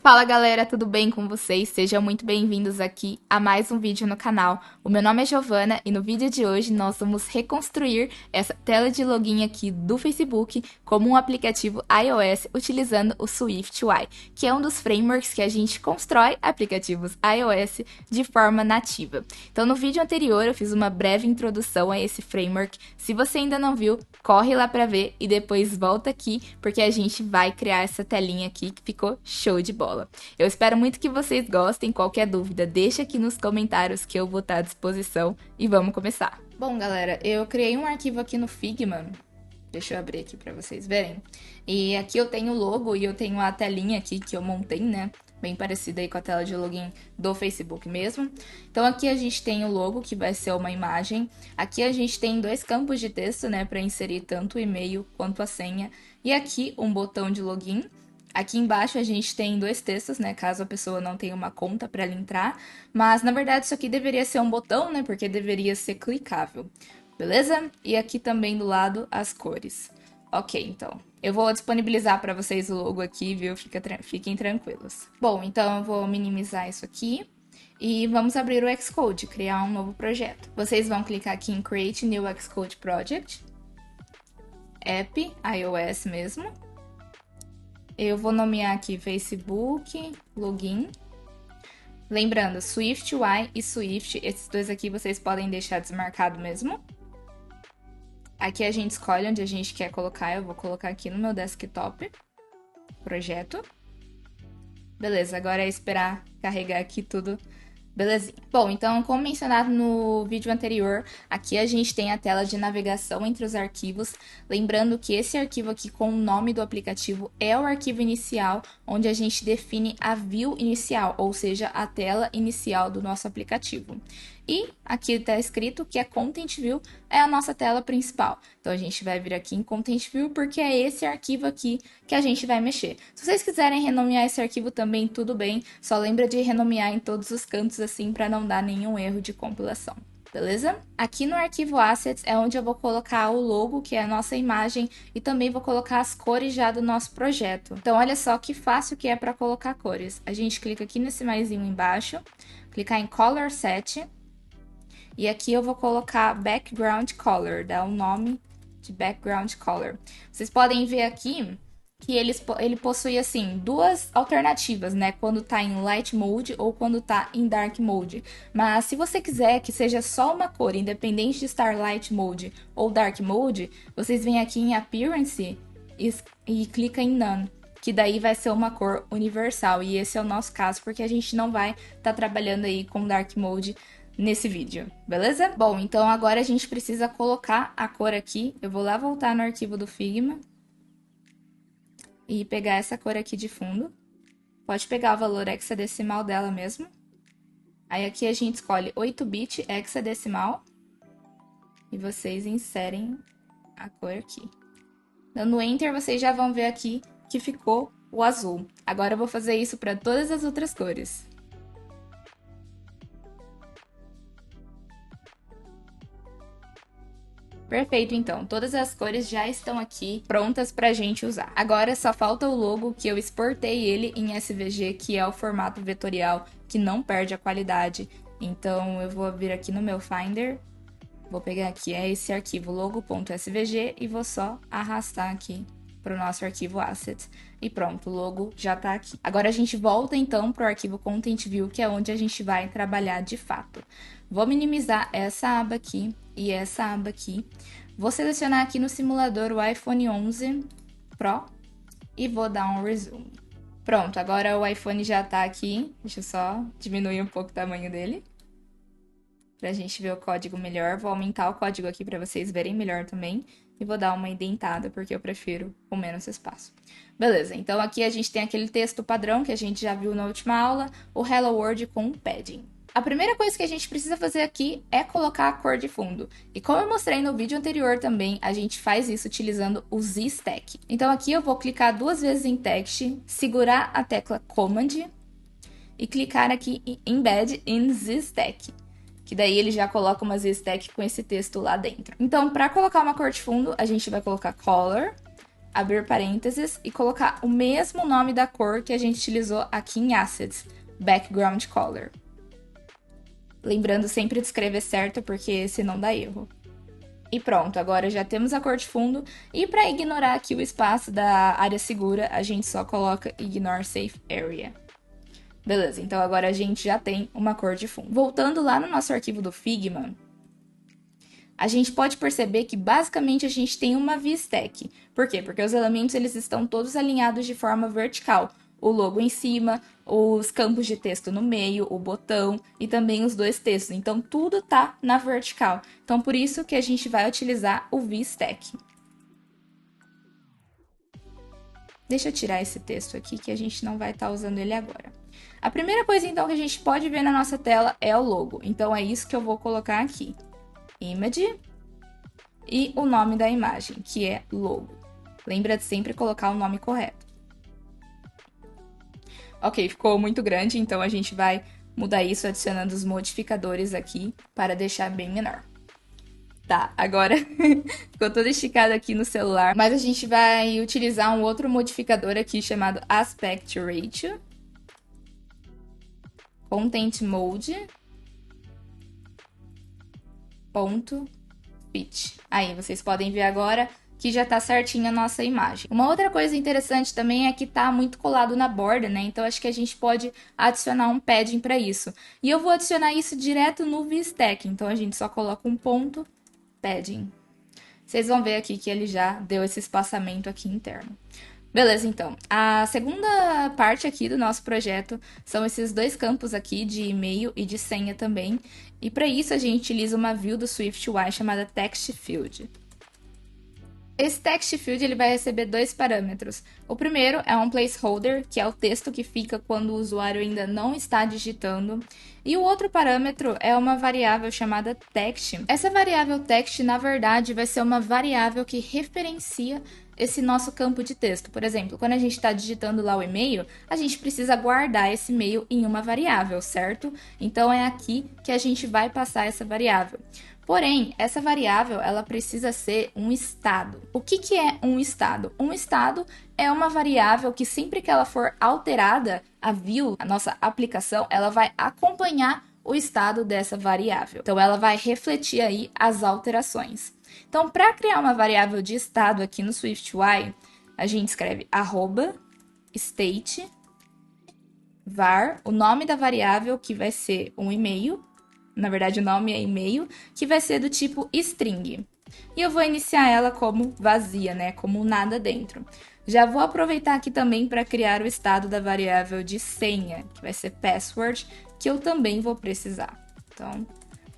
Fala galera, tudo bem com vocês? Sejam muito bem-vindos aqui a mais um vídeo no canal. O meu nome é Giovana e no vídeo de hoje nós vamos reconstruir essa tela de login aqui do Facebook como um aplicativo iOS utilizando o SwiftUI, que é um dos frameworks que a gente constrói aplicativos iOS de forma nativa. Então no vídeo anterior eu fiz uma breve introdução a esse framework. Se você ainda não viu, corre lá para ver e depois volta aqui porque a gente vai criar essa telinha aqui que ficou show de bola. Eu espero muito que vocês gostem. Qualquer dúvida, deixa aqui nos comentários que eu vou estar à disposição e vamos começar. Bom, galera, eu criei um arquivo aqui no Figma. Deixa eu abrir aqui para vocês verem. E aqui eu tenho o logo e eu tenho a telinha aqui que eu montei, né? Bem parecida aí com a tela de login do Facebook mesmo. Então aqui a gente tem o logo, que vai ser uma imagem. Aqui a gente tem dois campos de texto, né? Para inserir tanto o e-mail quanto a senha. E aqui um botão de login. Aqui embaixo a gente tem dois textos, né, caso a pessoa não tenha uma conta para ela entrar, mas na verdade isso aqui deveria ser um botão, né, porque deveria ser clicável, beleza? E aqui também do lado as cores. Ok, então, eu vou disponibilizar para vocês o logo aqui, viu? Fiquem tranquilos. Bom, então eu vou minimizar isso aqui e vamos abrir o Xcode, criar um novo projeto. Vocês vão clicar aqui em Create New Xcode Project, App, iOS mesmo. Eu vou nomear aqui Facebook, Login. Lembrando, SwiftUI e Swift, esses dois aqui vocês podem deixar desmarcado mesmo. Aqui a gente escolhe onde a gente quer colocar, eu vou colocar aqui no meu desktop. Projeto. Beleza, agora é esperar carregar aqui tudo. Belezinha. Bom, então, como mencionado no vídeo anterior, aqui a gente tem a tela de navegação entre os arquivos. Lembrando que esse arquivo aqui com o nome do aplicativo é o arquivo inicial, onde a gente define a view inicial, ou seja, a tela inicial do nosso aplicativo. E aqui está escrito que a Content View é a nossa tela principal. Então a gente vai vir aqui em Content View porque é esse arquivo aqui que a gente vai mexer. Se vocês quiserem renomear esse arquivo também, tudo bem. Só lembra de renomear em todos os cantos assim para não dar nenhum erro de compilação. Beleza? Aqui no arquivo Assets é onde eu vou colocar o logo, que é a nossa imagem, e também vou colocar as cores já do nosso projeto. Então olha só que fácil que é para colocar cores. A gente clica aqui nesse maisinho embaixo, clicar em Color Set. E aqui eu vou colocar Background Color, dá o nome de Background Color. Vocês podem ver aqui que ele possui, assim, duas alternativas, né? Quando tá em Light Mode ou quando tá em Dark Mode. Mas se você quiser que seja só uma cor, independente de estar Light Mode ou Dark Mode, vocês vêm aqui em Appearance e clica em None, que daí vai ser uma cor universal. E esse é o nosso caso, porque a gente não vai estar trabalhando aí com Dark Mode nesse vídeo, beleza? Bom, então agora a gente precisa colocar a cor aqui. Eu vou lá voltar no arquivo do Figma e pegar essa cor aqui de fundo. Pode pegar o valor hexadecimal dela mesmo. Aí aqui a gente escolhe 8-bit hexadecimal e vocês inserem a cor aqui. Dando Enter, vocês já vão ver aqui que ficou o azul. Agora eu vou fazer isso para todas as outras cores. Perfeito, então. Todas as cores já estão aqui prontas pra gente usar. Agora só falta o logo, que eu exportei ele em SVG, que é o formato vetorial que não perde a qualidade. Então eu vou vir aqui no meu Finder, vou pegar aqui esse arquivo logo.svg e vou só arrastar aqui para o nosso arquivo Assets. E pronto, o logo já tá aqui. Agora a gente volta então para o arquivo Content View, que é onde a gente vai trabalhar de fato. Vou minimizar essa aba aqui e essa aba aqui. Vou selecionar aqui no simulador o iPhone 11 Pro e vou dar um Resume. Pronto, agora o iPhone já tá aqui. Deixa eu só diminuir um pouco o tamanho dele, pra gente ver o código melhor. Vou aumentar o código aqui para vocês verem melhor também. E vou dar uma indentada, porque eu prefiro com menos espaço. Beleza, então aqui a gente tem aquele texto padrão que a gente já viu na última aula, o Hello World com padding. A primeira coisa que a gente precisa fazer aqui é colocar a cor de fundo. E como eu mostrei no vídeo anterior também, a gente faz isso utilizando o Z-Stack. Então aqui eu vou clicar duas vezes em Text, segurar a tecla Command e clicar aqui em Embed in Z-Stack, que daí ele já coloca uma Z-Stack com esse texto lá dentro. Então, para colocar uma cor de fundo, a gente vai colocar Color, abrir parênteses e colocar o mesmo nome da cor que a gente utilizou aqui em Assets, Background Color. Lembrando sempre de escrever certo, porque senão dá erro. E pronto, agora já temos a cor de fundo. E para ignorar aqui o espaço da área segura, a gente só coloca Ignore Safe Area. Beleza, então agora a gente já tem uma cor de fundo. Voltando lá no nosso arquivo do Figma, a gente pode perceber que basicamente a gente tem uma VStack. Por quê? Porque os elementos eles estão todos alinhados de forma vertical. O logo em cima, os campos de texto no meio, o botão e também os dois textos. Então, tudo tá na vertical. Então, por isso que a gente vai utilizar o VStack. Deixa eu tirar esse texto aqui que a gente não vai estar usando ele agora. A primeira coisa, então, que a gente pode ver na nossa tela é o logo. Então, é isso que eu vou colocar aqui. Image e o nome da imagem, que é logo. Lembra de sempre colocar o nome correto. Ok, ficou muito grande, então a gente vai mudar isso adicionando os modificadores aqui para deixar bem menor. Tá, agora ficou todo esticado aqui no celular, mas a gente vai utilizar um outro modificador aqui chamado Aspect Ratio, Content Mode, ponto fit. Aí, vocês podem ver agora que já tá certinho a nossa imagem. Uma outra coisa interessante também é que tá muito colado na borda, né? Então, acho que a gente pode adicionar um padding para isso. E eu vou adicionar isso direto no VStack. Então, a gente só coloca um ponto padding. Vocês vão ver aqui que ele já deu esse espaçamento aqui interno. Beleza, então. A segunda parte aqui do nosso projeto são esses dois campos aqui de e-mail e de senha também. E para isso a gente utiliza uma view do SwiftUI chamada TextField. Esse TextField ele vai receber dois parâmetros. O primeiro é um placeholder, que é o texto que fica quando o usuário ainda não está digitando. E o outro parâmetro é uma variável chamada text. Essa variável text, na verdade, vai ser uma variável que referencia esse nosso campo de texto. Por exemplo, quando a gente está digitando lá o e-mail, a gente precisa guardar esse e-mail em uma variável, certo? Então é aqui que a gente vai passar essa variável. Porém, essa variável ela precisa ser um estado. O que é um estado? Um estado é uma variável que sempre que ela for alterada, a view, a nossa aplicação, ela vai acompanhar o estado dessa variável. Então, ela vai refletir aí as alterações. Então, para criar uma variável de estado aqui no SwiftUI, a gente escreve @state var, o nome da variável que vai ser um e-mail. Na verdade, o nome é e-mail, que vai ser do tipo string. E eu vou iniciar ela como vazia, né? Como nada dentro. Já vou aproveitar aqui também para criar o estado da variável de senha, que vai ser password, que eu também vou precisar. Então,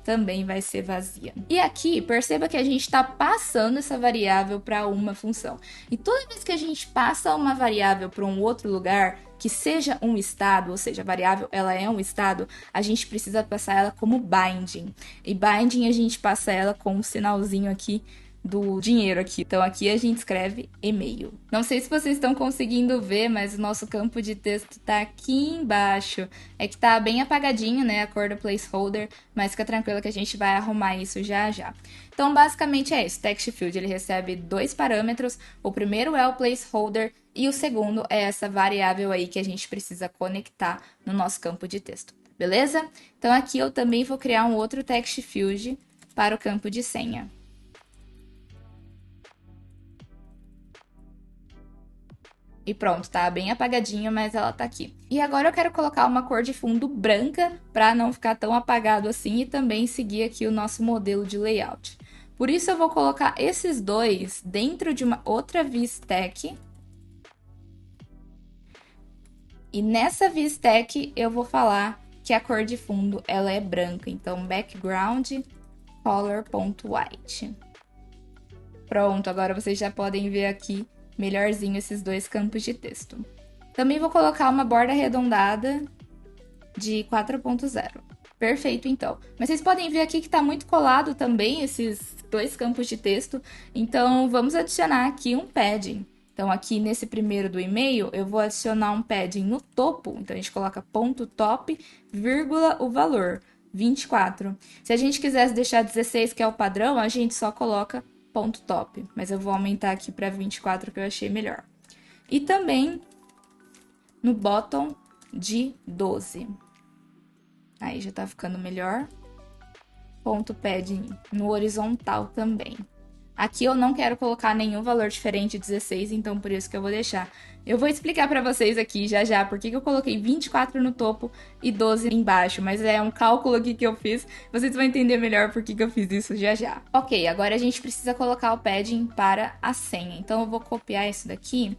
também vai ser vazia. E aqui, perceba que a gente está passando essa variável para uma função. E toda vez que a gente passa uma variável para um outro lugar, que seja um estado, ou seja, a variável ela é um estado, a gente precisa passar ela como binding. E binding a gente passa ela com um sinalzinho aqui do dinheiro aqui. Então aqui a gente escreve e-mail. Não sei se vocês estão conseguindo ver, mas o nosso campo de texto tá aqui embaixo. É que tá bem apagadinho, né, a cor do placeholder, mas fica tranquilo que a gente vai arrumar isso já já. Então basicamente é isso. TextField ele recebe dois parâmetros. O primeiro é o placeholder e o segundo é essa variável aí que a gente precisa conectar no nosso campo de texto. Beleza? Então aqui eu também vou criar um outro TextField para o campo de senha. E pronto, tá bem apagadinho, mas ela tá aqui. E agora eu quero colocar uma cor de fundo branca para não ficar tão apagado assim e também seguir aqui o nosso modelo de layout. Por isso eu vou colocar esses dois dentro de uma outra VStack. E nessa VStack eu vou falar que a cor de fundo ela é branca. Então, background color.white. Pronto, agora vocês já podem ver aqui melhorzinho esses dois campos de texto. Também vou colocar uma borda arredondada de 4.0. Perfeito, então. Mas vocês podem ver aqui que está muito colado também esses dois campos de texto. Então, vamos adicionar aqui um padding. Então, aqui nesse primeiro do e-mail, eu vou adicionar um padding no topo. Então, a gente coloca ponto top, vírgula, o valor, 24. Se a gente quisesse deixar 16, que é o padrão, a gente só coloca 12.top, mas eu vou aumentar aqui para 24 que eu achei melhor. E também no bottom de 12. Aí já tá ficando melhor. Ponto padding no horizontal também. Aqui eu não quero colocar nenhum valor diferente de 16, então por isso que eu vou deixar. Eu vou explicar pra vocês aqui já porque eu coloquei 24 no topo e 12 embaixo, mas é um cálculo aqui que eu fiz. Vocês vão entender melhor por que eu fiz isso já. Ok, agora a gente precisa colocar o padding para a senha. Então eu vou copiar isso daqui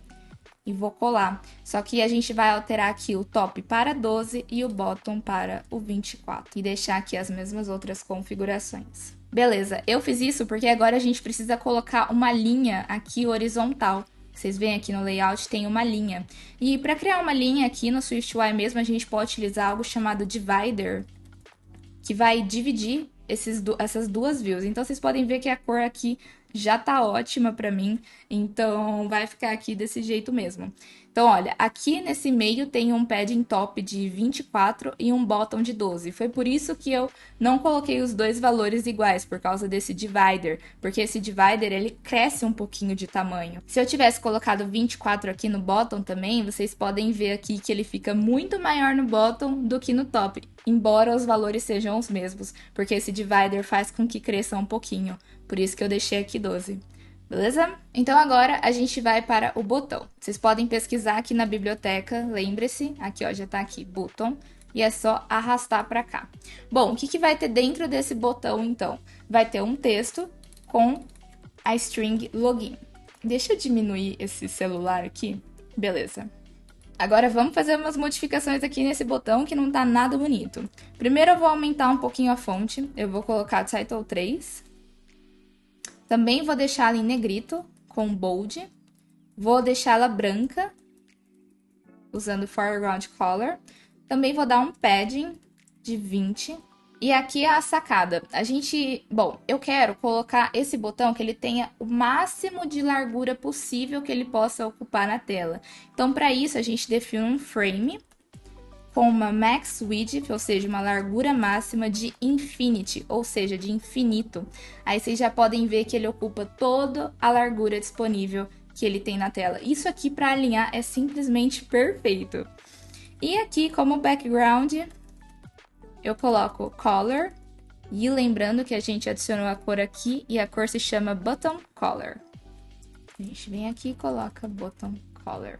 e vou colar. Só que a gente vai alterar aqui o top para 12 e o bottom para o 24. E deixar aqui as mesmas outras configurações. Beleza, eu fiz isso porque agora a gente precisa colocar uma linha aqui horizontal. Vocês veem aqui no layout tem uma linha. E para criar uma linha aqui no SwiftUI mesmo, a gente pode utilizar algo chamado divider, que vai dividir essas duas views. Então, vocês podem ver que a cor aqui já tá ótima pra mim, então vai ficar aqui desse jeito mesmo. Então, olha, aqui nesse meio tem um padding top de 24 e um bottom de 12. Foi por isso que eu não coloquei os dois valores iguais, por causa desse divider, porque esse divider, ele cresce um pouquinho de tamanho. Se eu tivesse colocado 24 aqui no bottom também, vocês podem ver aqui que ele fica muito maior no bottom do que no top, embora os valores sejam os mesmos, porque esse divider faz com que cresça um pouquinho. Por isso que eu deixei aqui 12. Beleza? Então agora a gente vai para o botão. Vocês podem pesquisar aqui na biblioteca, lembre-se, aqui ó, já tá aqui, bottom, e é só arrastar para cá. Bom, o que vai ter dentro desse botão então? Vai ter um texto com a string login. Deixa eu diminuir esse celular aqui. Beleza. Agora vamos fazer umas modificações aqui nesse botão que não tá nada bonito. Primeiro eu vou aumentar um pouquinho a fonte, eu vou colocar title 3. Também vou deixar ela em negrito, com bold. Vou deixar ela branca, usando foreground color. Também vou dar um padding de 20. E aqui é a sacada. Bom, eu quero colocar esse botão que ele tenha o máximo de largura possível que ele possa ocupar na tela. Então, para isso, a gente define um frame com uma max width, ou seja, uma largura máxima de infinity, ou seja, de infinito. Aí vocês já podem ver que ele ocupa toda a largura disponível que ele tem na tela. Isso aqui para alinhar é simplesmente perfeito. E aqui como background, eu coloco color, e lembrando que a gente adicionou a cor aqui e a cor se chama button color. A gente vem aqui e coloca button color.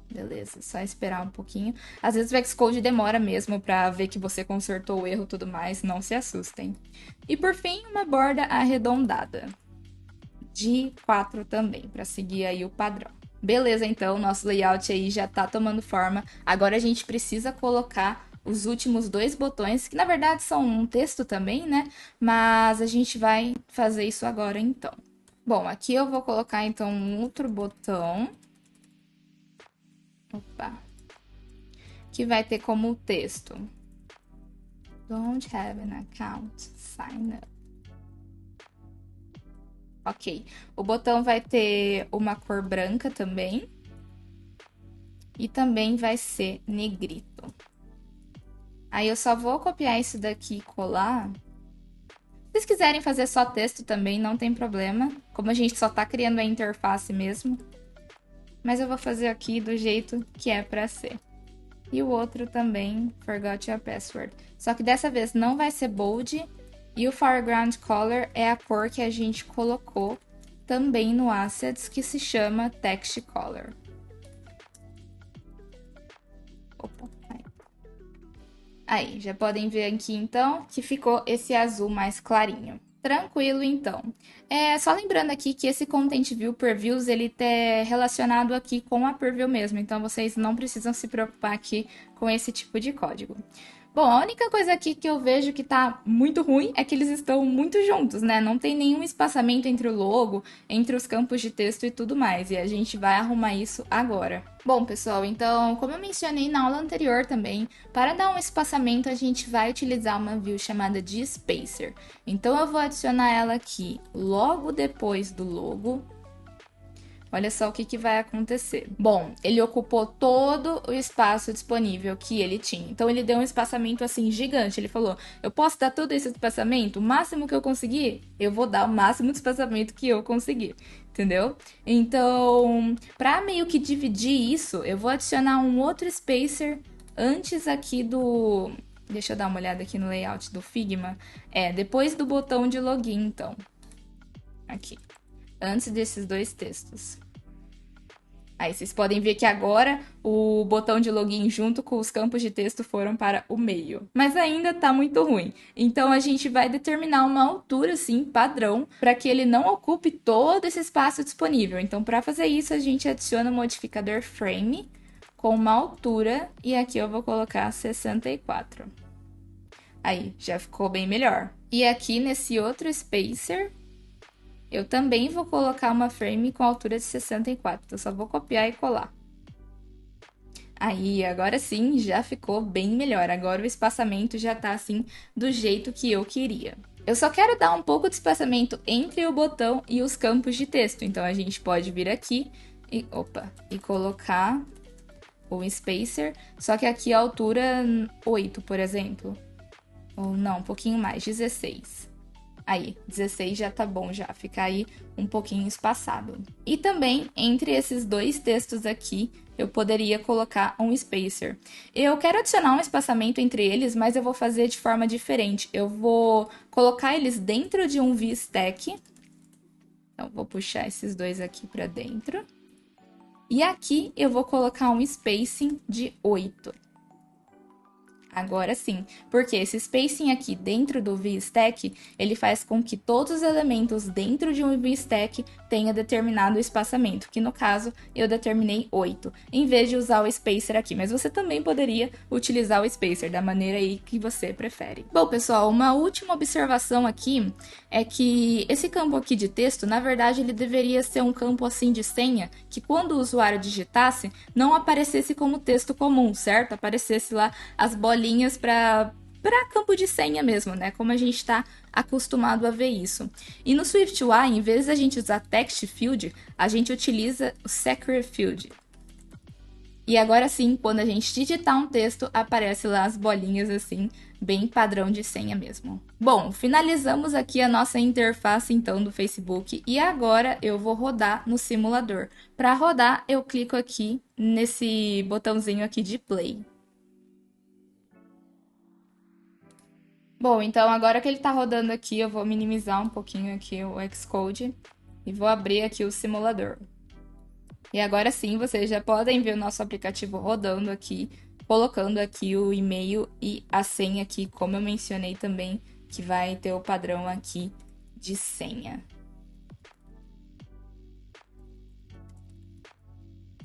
Beleza, só esperar um pouquinho. Às vezes o Xcode demora mesmo pra ver que você consertou o erro e tudo mais, não se assustem. E por fim, uma borda arredondada. De 4 também, pra seguir aí o padrão. Beleza, então, nosso layout aí já tá tomando forma. Agora a gente precisa colocar os últimos dois botões, que na verdade são um texto também, né? Mas a gente vai fazer isso agora, então. Bom, aqui eu vou colocar, então, um outro botão. Opa. Que vai ter como texto: Don't have an account, sign up. Ok. O botão vai ter uma cor branca também. E também vai ser negrito. Aí eu só vou copiar isso daqui e colar. Se vocês quiserem fazer só texto também, não tem problema. Como a gente só tá criando a interface mesmo. Mas eu vou fazer aqui do jeito que é pra ser. E o outro também, forgot your password. Só que dessa vez não vai ser bold. E o foreground color é a cor que a gente colocou também no assets, que se chama text color. Opa, aí, já podem ver aqui então que ficou esse azul mais clarinho. Tranquilo, então. Só lembrando aqui que esse Content View Previews, ele tá relacionado aqui com a Preview mesmo, então vocês não precisam se preocupar aqui com esse tipo de código. Bom, a única coisa aqui que eu vejo que tá muito ruim é que eles estão muito juntos, né? Não tem nenhum espaçamento entre o logo, entre os campos de texto e tudo mais, e a gente vai arrumar isso agora. Bom, pessoal, então, como eu mencionei na aula anterior também, para dar um espaçamento a gente vai utilizar uma view chamada de spacer. Então eu vou adicionar ela aqui logo depois do logo, olha só o que vai acontecer. Bom, ele ocupou todo o espaço disponível que ele tinha. Então, ele deu um espaçamento assim gigante. Ele falou: eu posso dar todo esse espaçamento? O máximo que eu conseguir? Eu vou dar o máximo de espaçamento que eu conseguir. Entendeu? Então, para meio que dividir isso, eu vou adicionar um outro spacer antes aqui do. Deixa eu dar uma olhada aqui no layout do Figma. Depois do botão de login, então. Aqui. Antes desses dois textos. Aí vocês podem ver que agora o botão de login junto com os campos de texto foram para o meio. Mas ainda tá muito ruim. Então a gente vai determinar uma altura assim, padrão, para que ele não ocupe todo esse espaço disponível. Então para fazer isso a gente adiciona o modificador frame com uma altura e aqui eu vou colocar 64. Aí já ficou bem melhor. E aqui nesse outro spacer eu também vou colocar uma frame com altura de 64. Então, só vou copiar e colar. Aí, agora sim, já ficou bem melhor. Agora o espaçamento já tá assim, do jeito que eu queria. Eu só quero dar um pouco de espaçamento entre o botão e os campos de texto. Então, a gente pode vir aqui e colocar o spacer. Só que aqui a altura 8, por exemplo. Ou não, um pouquinho mais, 16. Aí, 16 já tá bom já, fica aí um pouquinho espaçado. E também, entre esses dois textos aqui, eu poderia colocar um spacer. Eu quero adicionar um espaçamento entre eles, mas eu vou fazer de forma diferente. Eu vou colocar eles dentro de um VStack. Então, vou puxar esses dois aqui para dentro. E aqui eu vou colocar um spacing de 8. Agora sim, porque esse spacing aqui dentro do VStack, ele faz com que todos os elementos dentro de um VStack tenha determinado espaçamento, que no caso eu determinei 8, em vez de usar o spacer aqui, mas você também poderia utilizar o spacer da maneira aí que você prefere. Bom, pessoal, uma última observação aqui é que esse campo aqui de texto, na verdade, ele deveria ser um campo assim de senha, que quando o usuário digitasse, não aparecesse como texto comum, certo? Aparecesse lá as bolinhas para campo de senha mesmo, né? Como a gente está acostumado a ver isso. E no SwiftUI, em vez de a gente usar Text Field, a gente utiliza o Secret Field. E agora sim, quando a gente digitar um texto, aparece lá as bolinhas assim, bem padrão de senha mesmo. Bom, finalizamos aqui a nossa interface então do Facebook e agora eu vou rodar no simulador. Para rodar, eu clico aqui nesse botãozinho aqui de play. Bom, então agora que ele está rodando aqui, eu vou minimizar um pouquinho aqui o Xcode e vou abrir aqui o simulador. E agora sim, vocês já podem ver o nosso aplicativo rodando aqui, colocando aqui o e-mail e a senha aqui, como eu mencionei também, que vai ter o padrão aqui de senha.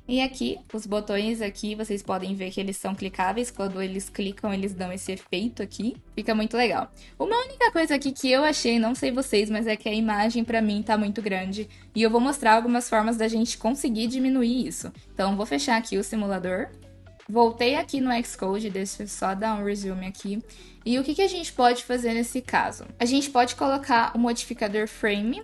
E aqui, os botões aqui, vocês podem ver que eles são clicáveis. Quando eles clicam, eles dão esse efeito aqui. Fica muito legal. Uma única coisa aqui que eu achei, não sei vocês, mas é que a imagem pra mim tá muito grande. E eu vou mostrar algumas formas da gente conseguir diminuir isso. Então, vou fechar aqui o simulador. Voltei aqui no Xcode, deixa eu só dar um resume aqui. E o que a gente pode fazer nesse caso? A gente pode colocar o modificador frame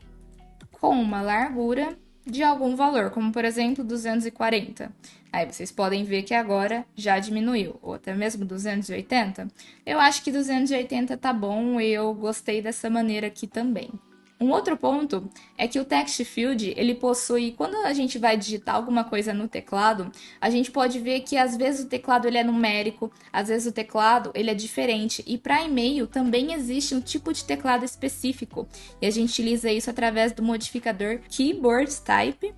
com uma largura de algum valor, como por exemplo 240. Aí vocês podem ver que agora já diminuiu, ou até mesmo 280. Eu acho que 280 tá bom e eu gostei dessa maneira aqui também. Um outro ponto é que o Text Field, ele possui, quando a gente vai digitar alguma coisa no teclado, a gente pode ver que às vezes o teclado ele é numérico, às vezes o teclado ele é diferente, e para e-mail também existe um tipo de teclado específico, e a gente utiliza isso através do modificador Keyboard Type.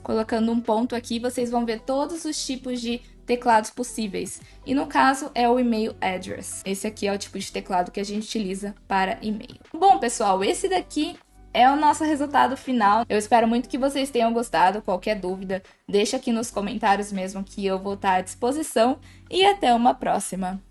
Colocando um ponto aqui, vocês vão ver todos os tipos de teclados possíveis. E no caso é o email address. Esse aqui é o tipo de teclado que a gente utiliza para e-mail. Bom, pessoal, esse daqui é o nosso resultado final. Eu espero muito que vocês tenham gostado. Qualquer dúvida, deixa aqui nos comentários mesmo que eu vou estar à disposição. E até uma próxima!